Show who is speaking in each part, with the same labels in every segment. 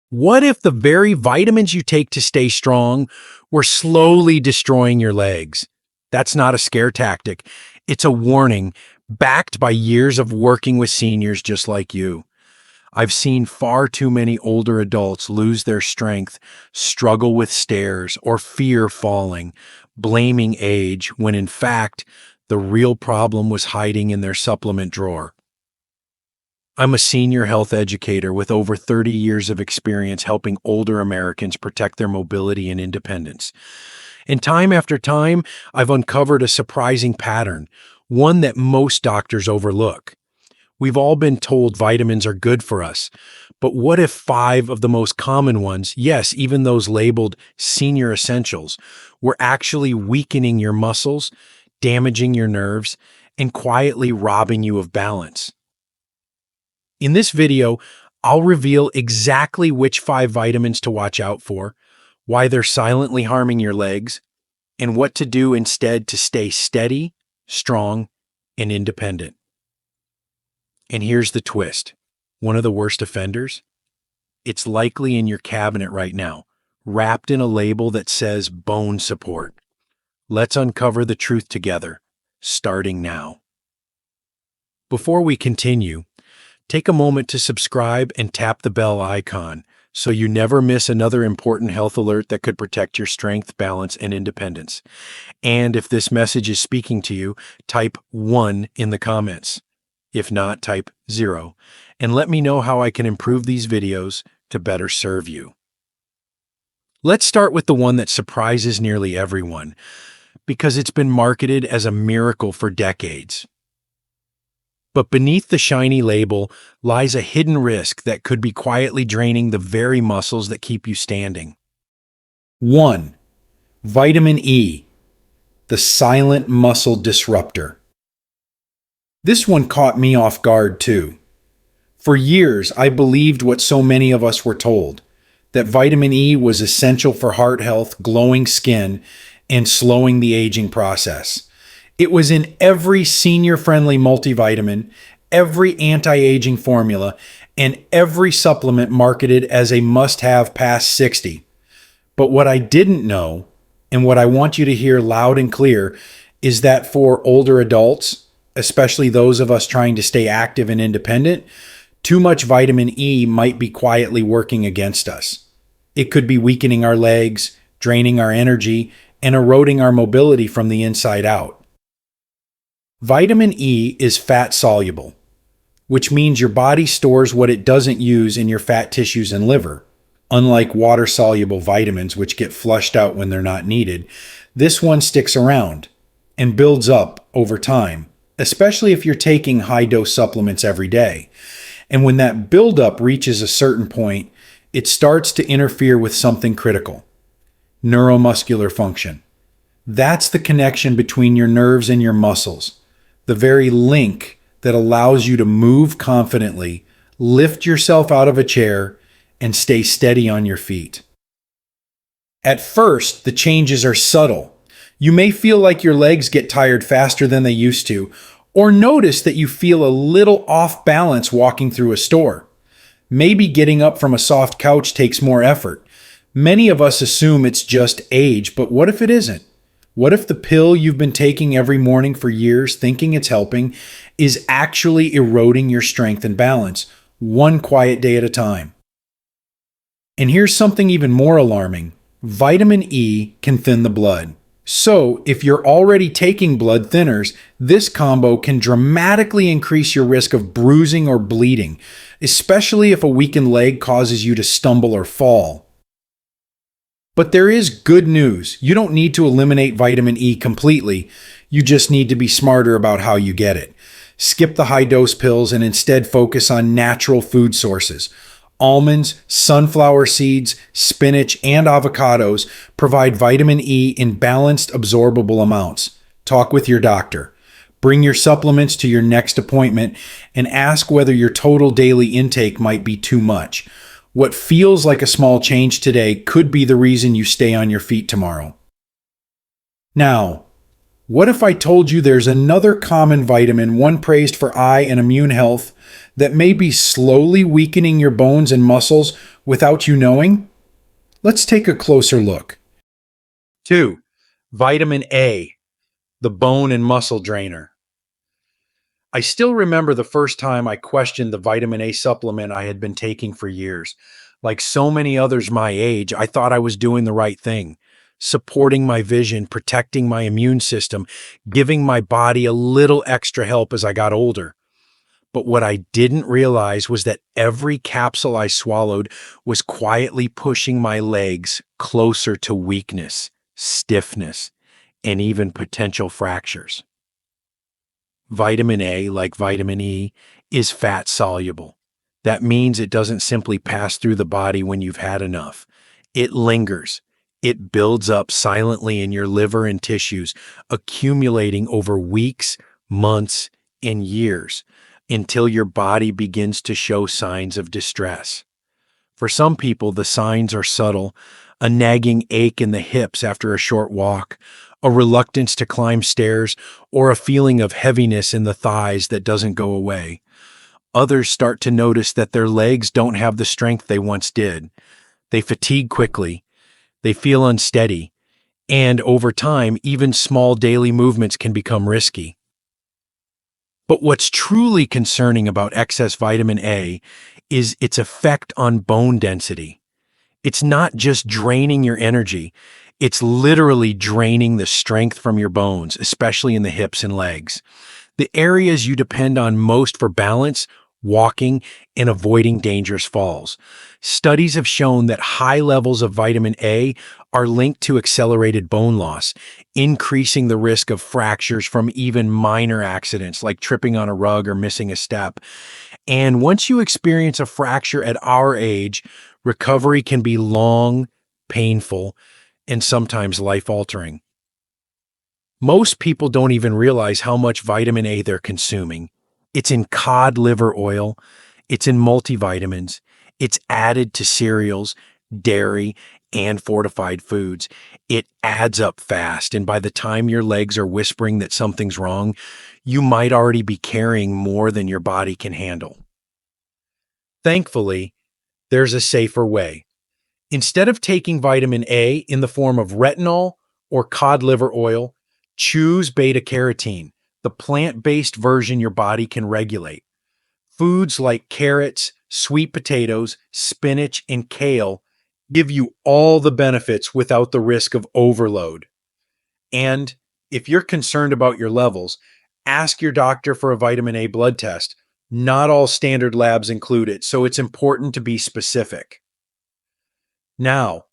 Speaker 1: What if the very vitamins you take to stay strong were slowly destroying your legs? That's not a scare tactic. It's a warning backed by years of working with seniors just like you. I've seen far too many older adults lose their strength, struggle with stairs, or fear falling, blaming age when in fact, the real problem was hiding in their supplement drawer. I'm a senior health educator with over 30 years of experience helping older Americans protect their mobility and independence. And time after time, I've uncovered a surprising pattern, one that most doctors overlook. We've all been told vitamins are good for us, but what if five of the most common ones, yes, even those labeled senior essentials, were actually weakening your muscles, damaging your nerves, and quietly robbing you of balance? In this video, I'll reveal exactly which 5 vitamins to watch out for, why they're silently harming your legs, and what to do instead to stay steady, strong, and independent. And here's the twist. One of the worst offenders? It's likely in your cabinet right now, wrapped in a label that says bone support. Let's uncover the truth together, starting now. Before we continue, take a moment to subscribe and tap the bell icon so you never miss another important health alert that could protect your strength, balance, and independence. And if this message is speaking to you, type 1 in the comments. If not, type 0, and let me know how I can improve these videos to better serve you. Let's start with the one that surprises nearly everyone, because it's been marketed as a miracle for decades. But beneath the shiny label lies a hidden risk that could be quietly draining the very muscles that keep you standing. 1. Vitamin E, the silent muscle disruptor. This one caught me off guard too. For years, I believed what so many of us were told, that vitamin E was essential for heart health, glowing skin, and slowing the aging process. It was in every senior-friendly multivitamin, every anti-aging formula, and every supplement marketed as a must-have past 60. But what I didn't know, and what I want you to hear loud and clear, is that for older adults, especially those of us trying to stay active and independent, too much vitamin E might be quietly working against us. It could be weakening our legs, draining our energy, and eroding our mobility from the inside out. Vitamin E is fat soluble, which means your body stores what it doesn't use in your fat tissues and liver. Unlike water-soluble vitamins, which get flushed out when they're not needed, this one sticks around and builds up over time, especially if you're taking high-dose supplements every day. And when that buildup reaches a certain point, it starts to interfere with something critical: neuromuscular function. That's the connection between your nerves and your muscles, the very link that allows you to move confidently, lift yourself out of a chair, and stay steady on your feet. At first, the changes are subtle. You may feel like your legs get tired faster than they used to, or notice that you feel a little off balance walking through a store. Maybe getting up from a soft couch takes more effort. Many of us assume it's just age, but what if it isn't? What if the pill you've been taking every morning for years, thinking it's helping, is actually eroding your strength and balance, one quiet day at a time? And here's something even more alarming. Vitamin E can thin the blood. So, if you're already taking blood thinners, this combo can dramatically increase your risk of bruising or bleeding, especially if a weakened leg causes you to stumble or fall. But there is good news. You don't need to eliminate vitamin E completely. You just need to be smarter about how you get it. Skip the high-dose pills and instead focus on natural food sources. Almonds, sunflower seeds, spinach, and avocados provide vitamin E in balanced, absorbable amounts. Talk with your doctor. Bring your supplements to your next appointment and ask whether your total daily intake might be too much. What feels like a small change today could be the reason you stay on your feet tomorrow. Now, what if I told you there's another common vitamin, one praised for eye and immune health, that may be slowly weakening your bones and muscles
Speaker 2: without you knowing? Let's take a closer look.
Speaker 1: 2. Vitamin A, the bone and muscle drainer. I still remember the first time I questioned the vitamin A supplement I had been taking for years. Like so many others my age, I thought I was doing the right thing, supporting my vision, protecting my immune system, giving my body a little extra help as I got older. But what I didn't realize was that every capsule I swallowed was quietly pushing my legs closer to weakness, stiffness, and even potential fractures. Vitamin A, like vitamin E, is fat soluble. That means it doesn't simply pass through the body when you've had enough. It lingers. It builds up silently in your liver and tissues, accumulating over weeks, months, and years until your body begins to show signs of distress. For some people, the signs are subtle: a nagging ache in the hips after a short walk, a reluctance to climb stairs, or a feeling of heaviness in the thighs that doesn't go away. Others start to notice that their legs don't have the strength they once did. They fatigue quickly, they feel unsteady, and over time, even small daily movements can become risky. But what's truly concerning about excess vitamin A is its effect on bone density. It's not just draining your energy, it's literally draining the strength from your bones, especially in the hips and legs. The areas you depend on most for balance, walking, and avoiding dangerous falls. Studies have shown that high levels of vitamin A are linked to accelerated bone loss, increasing the risk of fractures from even minor accidents like tripping on a rug or missing a step. And once you experience a fracture at our age, recovery can be long, painful, and sometimes life-altering. Most people don't even realize how much vitamin A they're consuming. It's in cod liver oil, it's in multivitamins, it's added to cereals, dairy, and fortified foods. It adds up fast, and by the time your legs are whispering that something's wrong, you might already be carrying more than your body can handle. Thankfully, there's a safer way. Instead of taking vitamin A in the form of retinol or cod liver oil, choose beta carotene, the plant-based version your body can regulate. Foods like carrots, sweet potatoes, spinach, and kale give you all the benefits without the risk of overload. And if you're concerned about your levels, ask your doctor for a vitamin A blood test. Not all standard labs include it, so it's important to be specific. Now,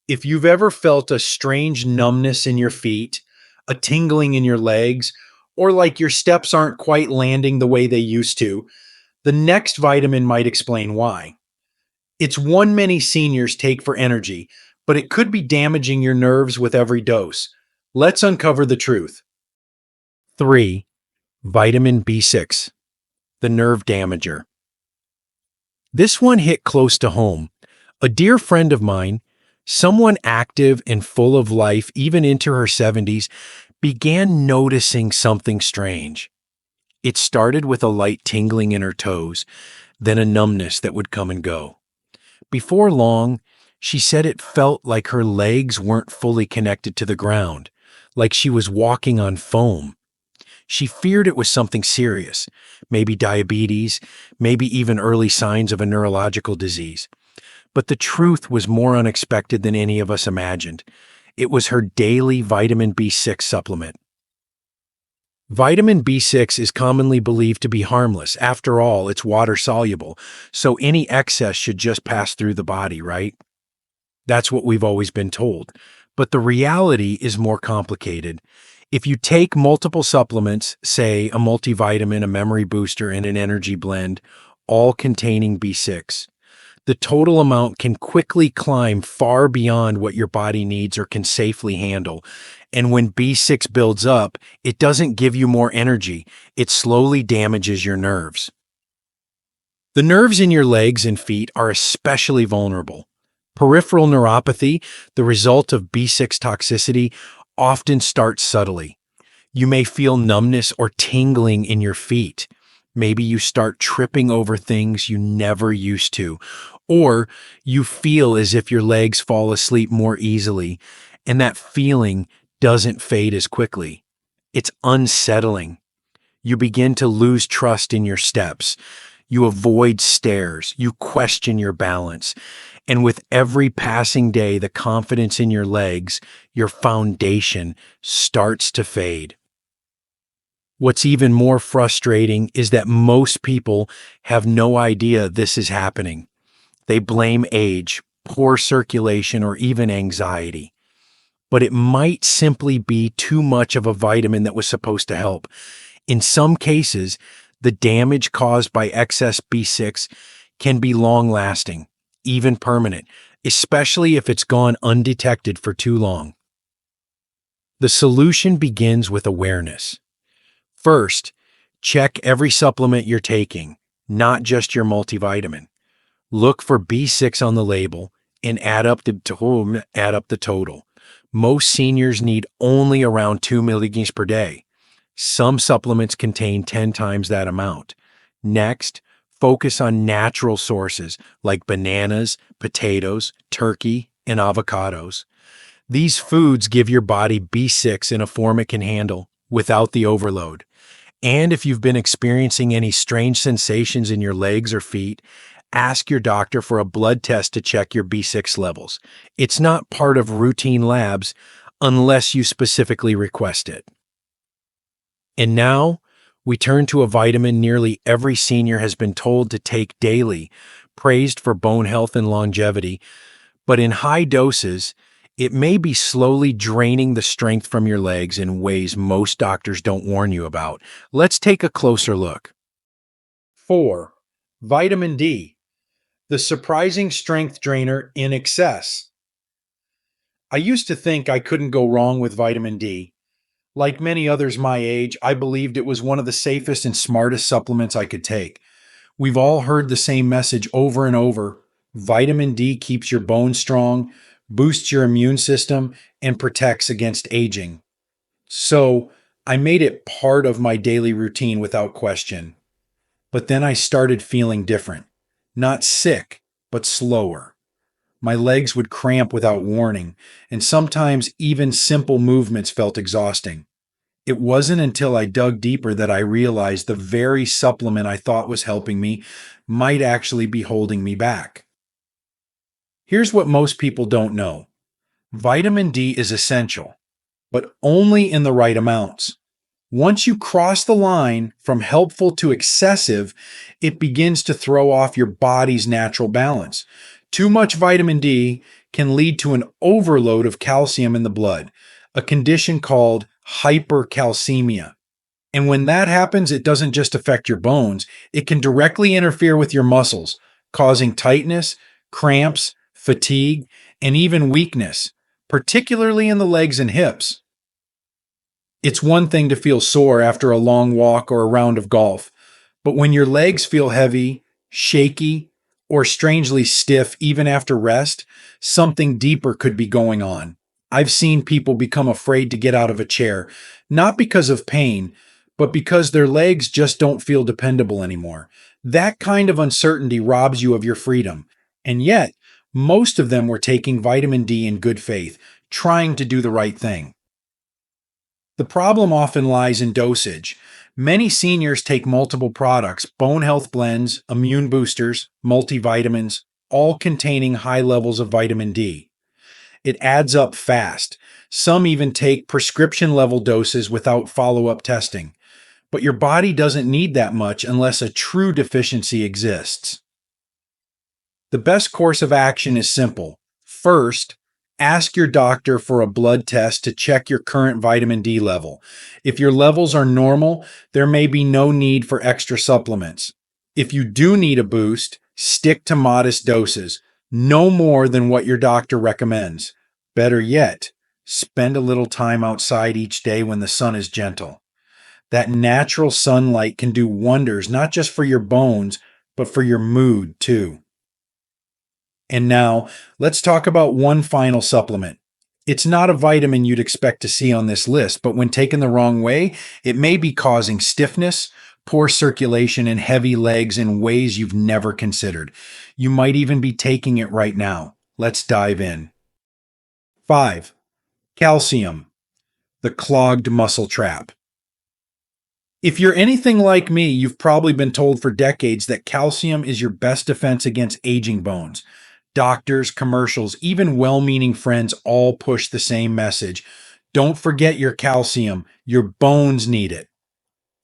Speaker 1: if you've ever felt a strange numbness in your feet, a tingling in your legs, or like your steps aren't quite landing the way they used to, the next vitamin might explain why. It's one many seniors take for energy, but it could be damaging your nerves with every dose. Let's uncover the truth. 3. Vitamin B6, the nerve damager. This one hit close to home. A dear friend of mine, someone active and full of life even into her 70s, began noticing something strange. It started with a light tingling in her toes, then a numbness that would come and go. Before long, she said it felt like her legs weren't fully connected to the ground, like she was walking on foam. She feared it was something serious, maybe diabetes, maybe even early signs of a neurological disease. But the truth was more unexpected than any of us imagined. It was her daily vitamin B6 supplement. Vitamin B6 is commonly believed to be harmless. After all, it's water-soluble, so any excess should just pass through the body, right? That's what we've always been told. But the reality is more complicated. If you take multiple supplements, say a multivitamin, a memory booster, and an energy blend, all containing B6, the total amount can quickly climb far beyond what your body needs or can safely handle. And when B6 builds up, it doesn't give you more energy, it slowly damages your nerves. The nerves in your legs and feet are especially vulnerable. Peripheral neuropathy, the result of B6 toxicity, often starts subtly. You may feel numbness or tingling in your feet. Maybe you start tripping over things you never used to, Or you feel as if your legs fall asleep more easily, and that feeling doesn't fade as quickly. It's unsettling. You begin to lose trust in your steps. You avoid stairs. You question your balance. And with every passing day, the confidence in your legs, your foundation, starts to fade. What's even more frustrating is that most people have no idea this is happening. They blame age, poor circulation, or even anxiety. But it might simply be too much of a vitamin that was supposed to help. In some cases, the damage caused by excess B6 can be long-lasting, even permanent, especially if it's gone undetected for too long. The solution begins with awareness. First, check every supplement you're taking, not just your multivitamin. Look for B6 on the label and add up the total. Most seniors need only around 2 milligrams per day. Some supplements contain 10 times that amount. Next, focus on natural sources like bananas, potatoes, turkey, and avocados. These foods give your body B6 in a form it can handle without the overload. And if you've been experiencing any strange sensations in your legs or feet, ask your doctor for a blood test to check your B6 levels. It's not part of routine labs unless you specifically request it. And now, we turn to a vitamin nearly every senior has been told to take daily, praised for bone health and longevity, but in high doses, it may be slowly draining the strength from your legs in ways most doctors don't warn you about. Let's take a closer look. 4. Vitamin D, the surprising strength drainer in excess. I used to think I couldn't go wrong with vitamin D. Like many others my age, I believed it was one of the safest and smartest supplements I could take. We've all heard the same message over and over. Vitamin D keeps your bones strong, boosts your immune system, and protects against aging. So, I made it part of my daily routine without question. But then I started feeling different. Not sick, but slower. My legs would cramp without warning, and sometimes even simple movements felt exhausting. It wasn't until I dug deeper that I realized the very supplement I thought was helping me might actually be holding me back. Here's what most people don't know. Vitamin D is essential, but only in the right amounts. Once you cross the line from helpful to excessive, it begins to throw off your body's natural balance. Too much vitamin D can lead to an overload of calcium in the blood, a condition called hypercalcemia. And when that happens, it doesn't just affect your bones, it can directly interfere with your muscles, causing tightness, cramps, fatigue, and even weakness, particularly in the legs and hips. It's one thing to feel sore after a long walk or a round of golf, but when your legs feel heavy, shaky, or strangely stiff even after rest, something deeper could be going on. I've seen people become afraid to get out of a chair, not because of pain, but because their legs just don't feel dependable anymore. That kind of uncertainty robs you of your freedom. And yet, most of them were taking vitamin D in good faith, trying to do the right thing. The problem often lies in dosage. Many seniors take multiple products, bone health blends, immune boosters, multivitamins, all containing high levels of vitamin D. It adds up fast. Some even take prescription level doses without follow-up testing. But your body doesn't need that much unless a true deficiency exists. The best course of action is simple. First, ask your doctor for a blood test to check your current vitamin D level. If your levels are normal, there may be no need for extra supplements. If you do need a boost, stick to modest doses, no more than what your doctor recommends. Better yet, spend a little time outside each day when the sun is gentle. That natural sunlight can do wonders, not just for your bones, but for your mood too. And now, let's talk about one final supplement. It's not a vitamin you'd expect to see on this list, but when taken the wrong way, it may be causing stiffness,
Speaker 2: poor circulation, and heavy legs in ways you've never considered. You might even be taking it right now. Let's dive in. 5. Calcium, the clogged muscle trap. If you're anything like me, you've probably been told for decades that calcium is your best defense against aging bones. Doctors, commercials, even well meaning friends all push the same message. Don't forget your calcium. Your bones need it.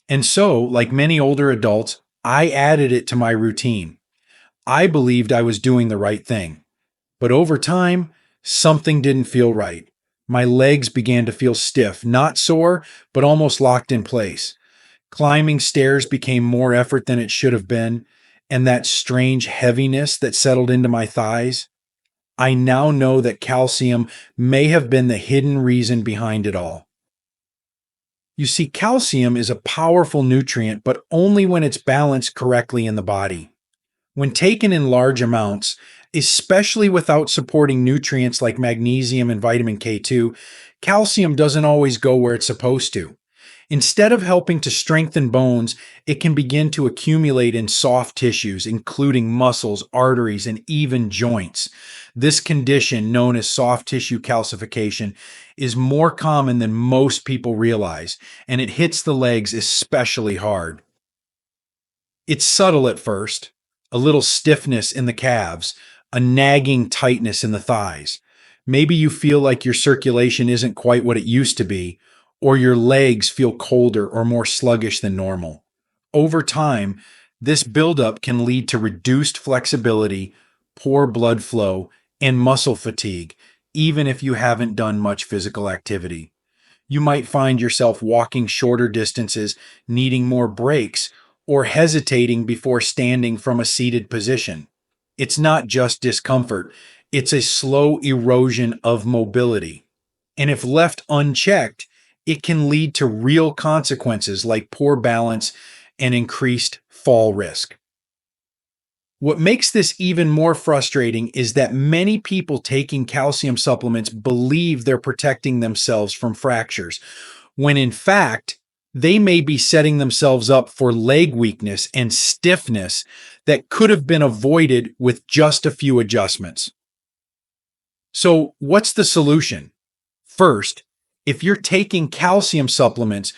Speaker 2: And so, like many older adults, I added it to my routine. I believed I was doing the right thing. But over time, something didn't feel right. My legs began to feel stiff, not sore, but almost locked in place. Climbing stairs became more effort than it should have been, and that strange heaviness that settled into my thighs. I now know that calcium may have been the hidden reason behind it all. You see, calcium is a powerful nutrient, but only when it's balanced correctly in the body. When taken in large amounts, especially without supporting nutrients like magnesium and vitamin K2, calcium doesn't always go where it's supposed to. Instead of helping to strengthen bones, it can begin to accumulate in soft tissues, including muscles, arteries, and even joints. This condition, known as soft tissue calcification, is more common than most people realize, and it hits the legs especially hard. It's subtle at first, a little stiffness in the calves, a nagging tightness in the thighs. Maybe you feel like your circulation isn't quite what it used to be, or your legs feel colder or more sluggish than normal. Over time, this buildup can lead to reduced flexibility, poor blood flow, and muscle fatigue, even if you haven't done much physical activity. You might find yourself walking shorter distances, needing more breaks, or hesitating before standing from a seated position. It's not just discomfort, it's a slow erosion of mobility. And if left unchecked, it can lead to real consequences like poor balance and increased fall risk. What makes this even more frustrating is that many people taking calcium supplements believe they're protecting themselves from fractures, when in fact, they may be setting themselves up for leg weakness and stiffness that could have been avoided with just a few adjustments. So, what's the solution? First, if you're taking calcium supplements,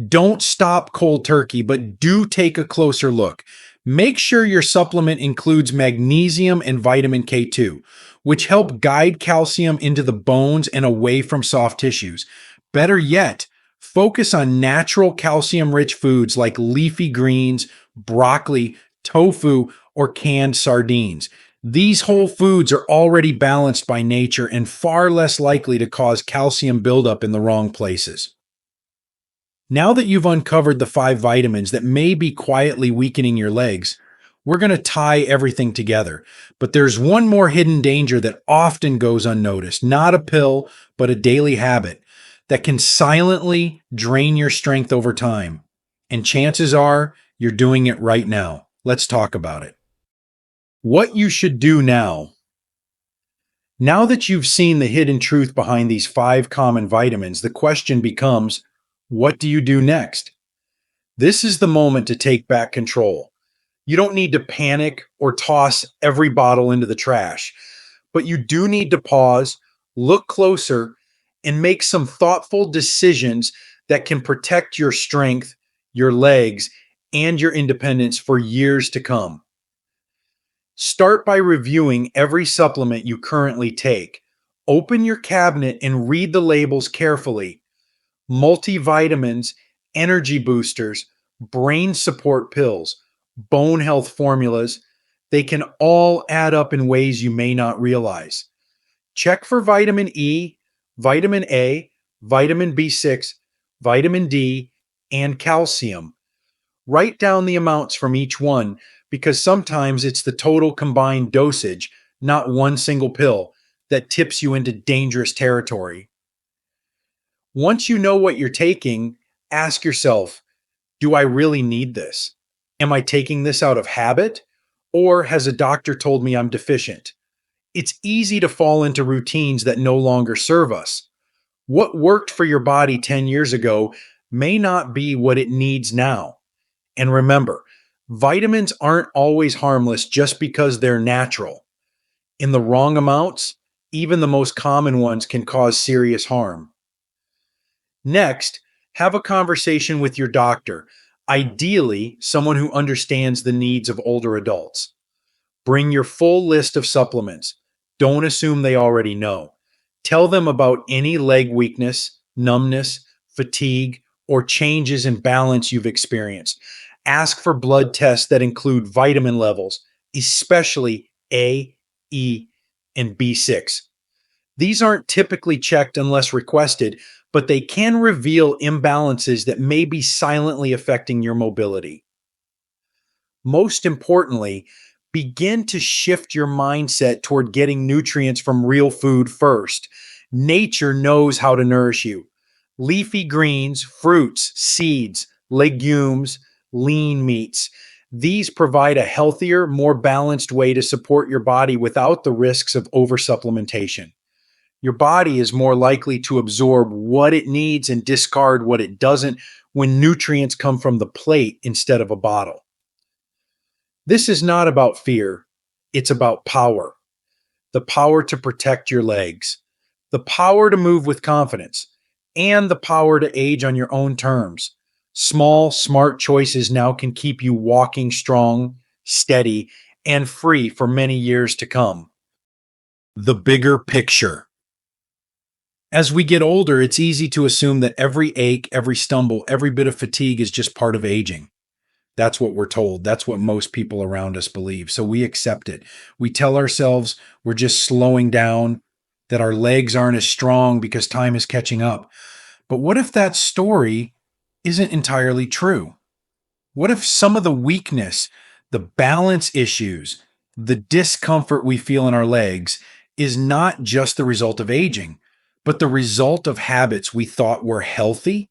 Speaker 2: don't stop cold turkey, but do take a closer look. Make sure your supplement includes magnesium and vitamin K2, which help guide calcium into the bones and away from soft tissues. Better yet, focus on natural calcium-rich foods like leafy greens, broccoli, tofu, or canned sardines. These whole foods are already balanced by nature and far less likely to cause calcium buildup in the wrong places. Now that you've uncovered the 5 vitamins that may be quietly weakening your legs, we're going to tie everything together. But there's one more hidden danger that often goes unnoticed, not a pill, but a daily habit that can silently drain your strength over time. And chances are you're doing it right now. Let's talk about it. What you should do now. Now that you've seen the hidden truth behind these 5 common vitamins, the question becomes, what do you do next? This is the moment to take back control. You don't need to panic or toss every bottle into the trash, but you do need to pause, look closer, and make some thoughtful decisions that can protect your strength, your legs, and your independence for years to come. Start by reviewing every supplement you currently take. Open your cabinet and read the labels carefully. Multivitamins, energy boosters, brain support pills, bone health formulas, they can all add up in ways you may not realize. Check for vitamin E, vitamin A, vitamin B6, vitamin D, and calcium. Write down the amounts from each one because sometimes it's the total combined dosage, not one single pill, that tips you into dangerous territory. Once you know what you're taking, ask yourself, do I really need this? Am I taking this out of habit? Or has a doctor told me I'm deficient? It's easy to fall into routines that no longer serve us. What worked for your body 10 years ago may not be what it needs now.
Speaker 1: And remember, vitamins aren't always harmless just because they're natural. In the wrong amounts, even the most common ones can cause serious harm. Next, have a conversation with your doctor, ideally, someone who understands the needs of older adults. Bring your full list of supplements. Don't assume they already know. Tell them about any leg weakness, numbness, fatigue, or changes in balance you've experienced. Ask for blood tests that include vitamin levels, especially A, E, and B6. These aren't typically checked unless requested, but they can reveal imbalances that may be silently affecting your mobility. Most importantly, begin to shift your mindset toward getting nutrients from real food first. Nature knows how to nourish you. Leafy greens, fruits, seeds, legumes, lean meats. These provide a healthier, more balanced way to support your body without the risks of oversupplementation. Your body is more likely to absorb what it needs and discard what it doesn't when nutrients come from the plate instead of a bottle. This is not about fear, it's about power. The power to protect your legs, the power to move with confidence, and the power to age on your own terms. Small, smart choices now can keep you walking strong, steady, and free for many years to come. The bigger picture. As we get older, it's easy to assume that every ache, every stumble, every bit of fatigue is just part of aging. That's what we're told. That's what most people around us believe. So we accept it. We tell ourselves we're just slowing down, that our legs aren't as strong because time is catching up. But what if that story isn't entirely true? What if some of the weakness, the balance issues, the discomfort we feel in our legs is not just the result of aging, but the result of habits we thought were healthy?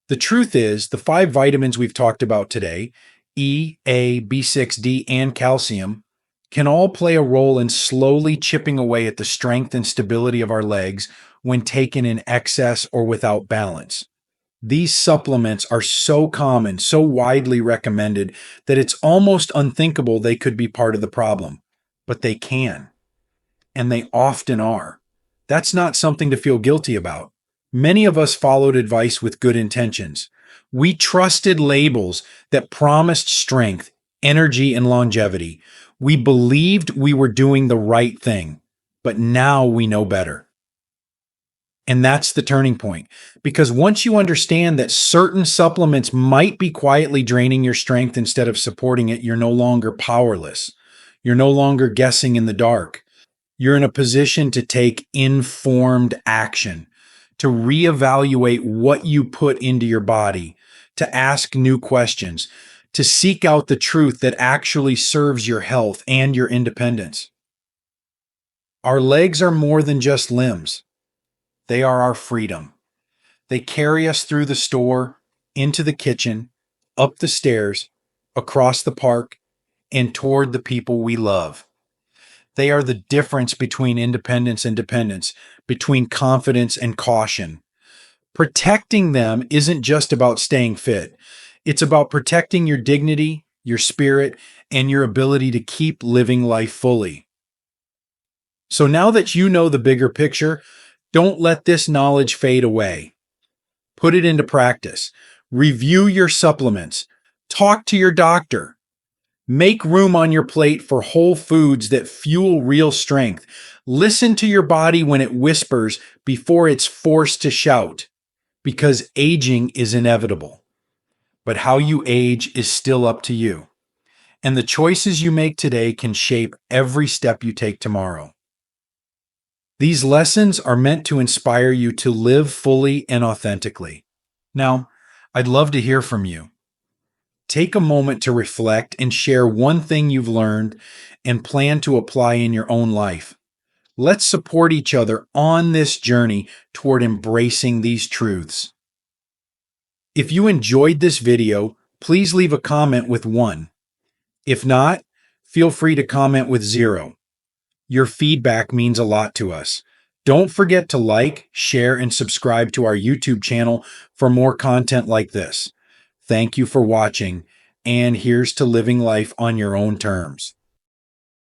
Speaker 1: The truth is, the five vitamins we've talked about today, E, A, B6, D, and calcium, can all play a role in slowly chipping away at the strength and stability of our legs when taken in excess or without balance. These supplements are so common, so widely recommended, that it's almost unthinkable they could be part of the problem. But they can, and they often are. That's not something to feel guilty about. Many of us followed advice with good intentions. We trusted labels that promised strength, energy, and longevity. We believed we were doing the right thing, but now we know better. And that's the turning point. Because once you understand that certain supplements might be quietly draining your strength instead of supporting it, you're no longer powerless. You're no longer guessing in the dark. You're in a position to take informed action, to reevaluate what you put into your body, to ask new questions, to seek out the truth that actually serves your health and your independence. Our legs are more than just limbs. They are our freedom. They carry us through the store, into the kitchen, up the stairs, across the park, and toward the people we love. They are the difference between independence and dependence, between confidence and caution. Protecting them isn't just about staying fit. It's about protecting your dignity, your spirit, and your ability to keep living life fully. So now that you know the bigger picture, don't let this knowledge fade away. Put it into practice. Review your supplements. Talk to your doctor. Make room on your plate for whole foods that fuel real strength. Listen to your body when it whispers before it's forced to shout, because aging is inevitable. But how you age is still up to you. And the choices you make today can shape every step you take tomorrow. These lessons are meant to inspire you to live fully and authentically. Now, I'd love to hear from you. Take a moment to reflect and share one thing you've learned and plan to apply in your own life. Let's support each other on this journey toward embracing these truths. If you enjoyed this video, please leave a comment with 1. If not, feel free to comment with 0. Your feedback means a lot to us. Don't forget to like, share, and subscribe to our YouTube channel for more content like this.
Speaker 2: Thank you for watching, and here's to living life on your own terms.